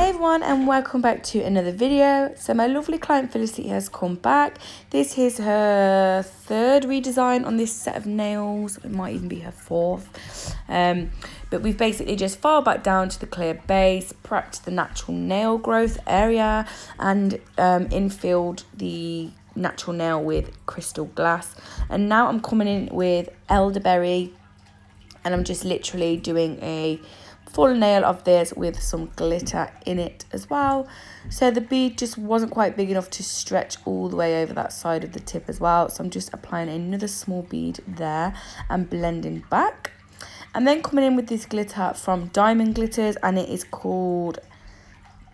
Hey everyone, and welcome back to another video. So my lovely client Felicity has come back. This is her third redesign on this set of nails. It might even be her fourth. But we've basically just filed back down to the clear base, prepped the natural nail growth area, and infilled the natural nail with crystal glass. And now I'm coming in with elderberry, and I'm just literally doing a full nail of this with some glitter in it as well. So the bead just wasn't quite big enough to stretch all the way over that side of the tip as well. So I'm just applying another small bead there and blending back. And then coming in with this glitter from Diamond Glitters, and it is called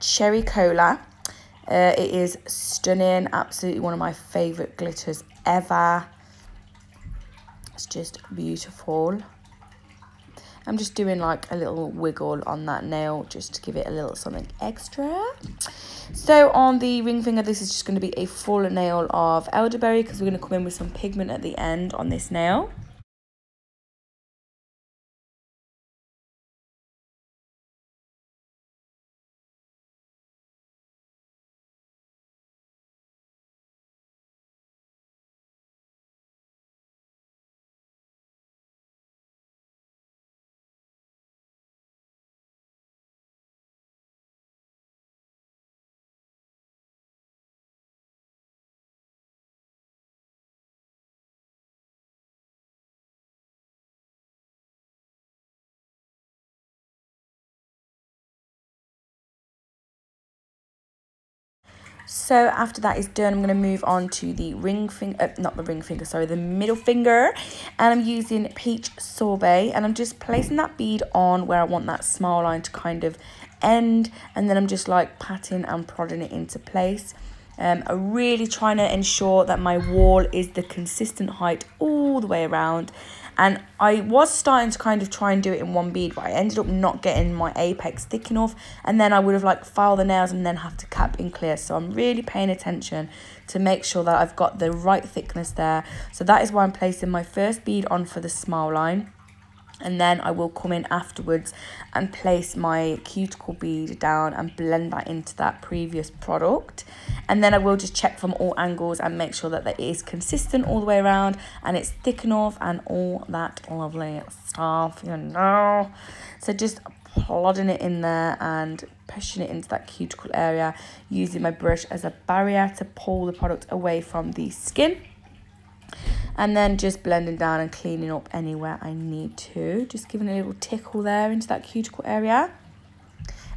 Cherry Cola. It is stunning, absolutely one of my favourite glitters ever. It's just beautiful. I'm just doing like a little wiggle on that nail just to give it a little something extra. So on the ring finger, this is just going to be a full nail of elderberry because we're going to come in with some pigment at the end on this nail. So after that is done, I'm going to move on to the ring finger, not the ring finger, sorry, the middle finger. And I'm using Peach Sorbet, and I'm just placing that bead on where I want that smile line to kind of end. And then I'm just like patting and prodding it into place. I'm really trying to ensure that my wall is the consistent height all the way around. And I was starting to kind of try and do it in one bead, but I ended up not getting my apex thick enough. And then I would have like filed the nails and then have to cap in clear. So I'm really paying attention to make sure that I've got the right thickness there. So that is why I'm placing my first bead on for the smile line. And then I will come in afterwards and place my cuticle bead down and blend that into that previous product. And then I will just check from all angles and make sure that it is consistent all the way around and it's thick enough and all that lovely stuff, you know. So just plodding it in there and pushing it into that cuticle area, using my brush as a barrier to pull the product away from the skin. And then just blending down and cleaning up anywhere I need to. Just giving a little tickle there into that cuticle area.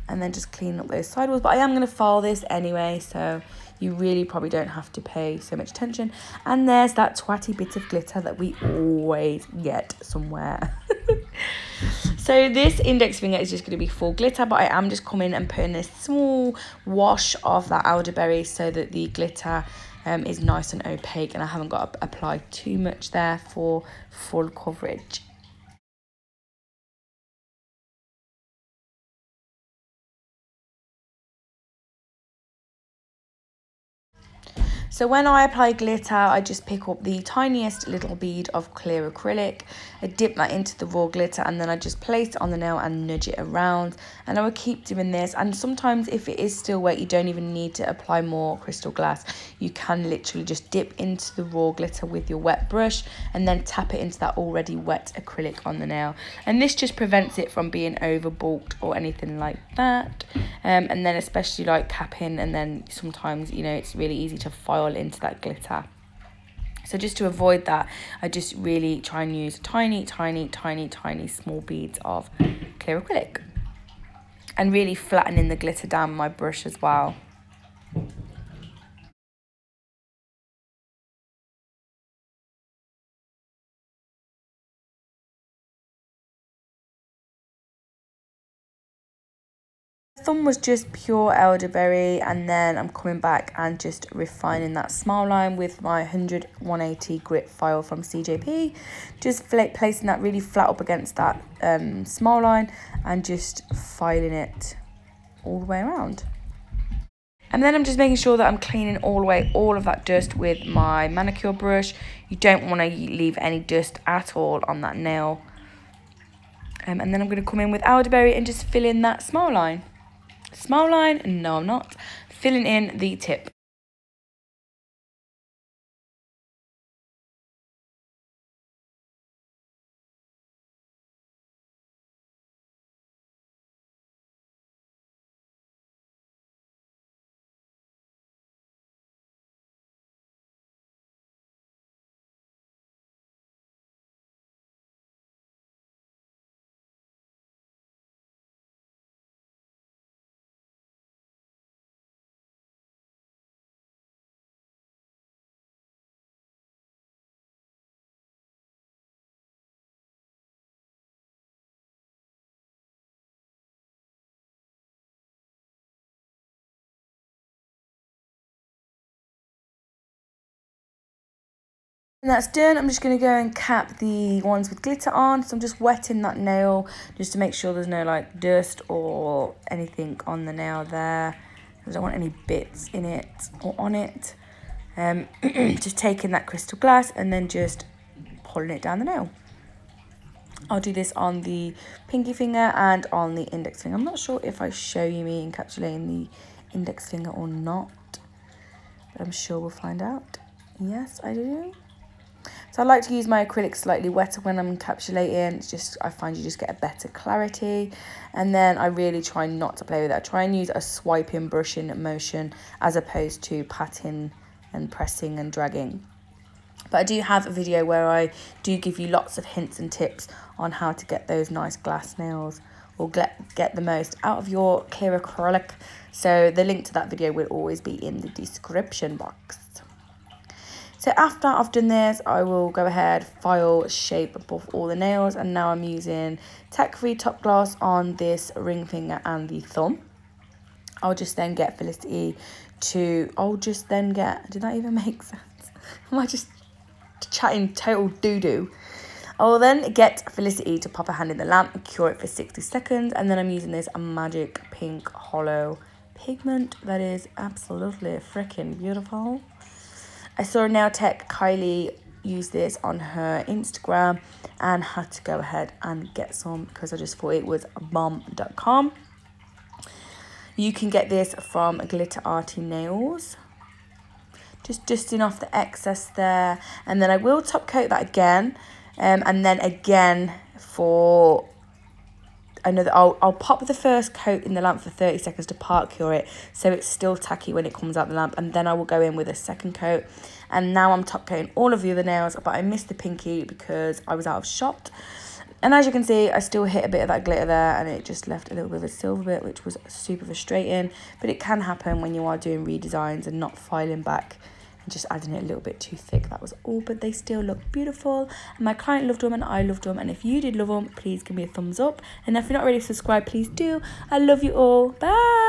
And then just cleaning up those sidewalls. But I am going to file this anyway, so you really probably don't have to pay so much attention. And there's that twatty bit of glitter that we always get somewhere. So this index finger is just going to be full glitter, but I am just coming and putting a small wash of that elderberry so that the glitter is nice and opaque, and I haven't got to apply too much there for full coverage. So when I apply glitter, I just pick up the tiniest little bead of clear acrylic. I dip that into the raw glitter, and then I just place it on the nail and nudge it around. And I will keep doing this. And sometimes if it is still wet, you don't even need to apply more crystal glass. You can literally just dip into the raw glitter with your wet brush and then tap it into that already wet acrylic on the nail. And this just prevents it from being over bulked or anything like that. And then especially like capping, and then sometimes, you know, it's really easy to file into that glitter. So just to avoid that, I just really try and use tiny small beads of clear acrylic, and really flattening the glitter down with my brush as well. Thumb was just pure elderberry, and then I'm coming back and just refining that smile line with my 100-180 grit file from CJP. Just placing that really flat up against that smile line and just filing it all the way around. And then I'm just making sure that I'm cleaning all of that dust with my manicure brush. You don't want to leave any dust at all on that nail. And then I'm going to come in with elderberry and just fill in that smile line. smile line. No, I'm not. Filling in the tip. And that's done. I'm just going to go and cap the ones with glitter on. So I'm just wetting that nail just to make sure there's no like dust or anything on the nail there. I don't want any bits in it or on it. Just taking that crystal glass and then just pulling it down the nail. I'll do this on the pinky finger and on the index finger. I'm not sure if I show you me encapsulating the index finger or not, but I'm sure we'll find out. Yes, I do. So I like to use my acrylic slightly wetter when I'm encapsulating. It's just, I find you just get a better clarity. And then I really try not to play with it. I try and use a swiping, brushing motion as opposed to patting and pressing and dragging. But I do have a video where I do give you lots of hints and tips on how to get those nice glass nails or get the most out of your clear acrylic. So the link to that video will always be in the description box. So after I've done this, I will go ahead, file shape above all the nails. And now I'm using tack-free top gloss on this ring finger and the thumb. I'll just then get Felicity to, did that even make sense? Am I just chatting total doo-doo? I will then get Felicity to pop her hand in the lamp and cure it for 60 seconds. And then I'm using this magic pink hollow pigment that is absolutely freaking beautiful. I saw nail tech Kylie use this on her Instagram and had to go ahead and get some because I just thought it was bomb.com. You can get this from Glitter Arty Nails. Just dusting off the excess there. And then I will top coat that again. And then again for another, I'll pop the first coat in the lamp for 30 seconds to part cure it so it's still tacky when it comes out the lamp, and then I will go in with a second coat. And now I'm top coating all of the other nails, but I missed the pinky because I was out of shot. And as you can see, I still hit a bit of that glitter there and it just left a little bit of a silver bit, which was super frustrating. But it can happen when you are doing redesigns and not filing back and just adding it a little bit too thick. That was all, but they still look beautiful. And my client loved them and I loved them. And if you did love them, please give me a thumbs up. And if you're not already subscribed, please do. I love you all. Bye.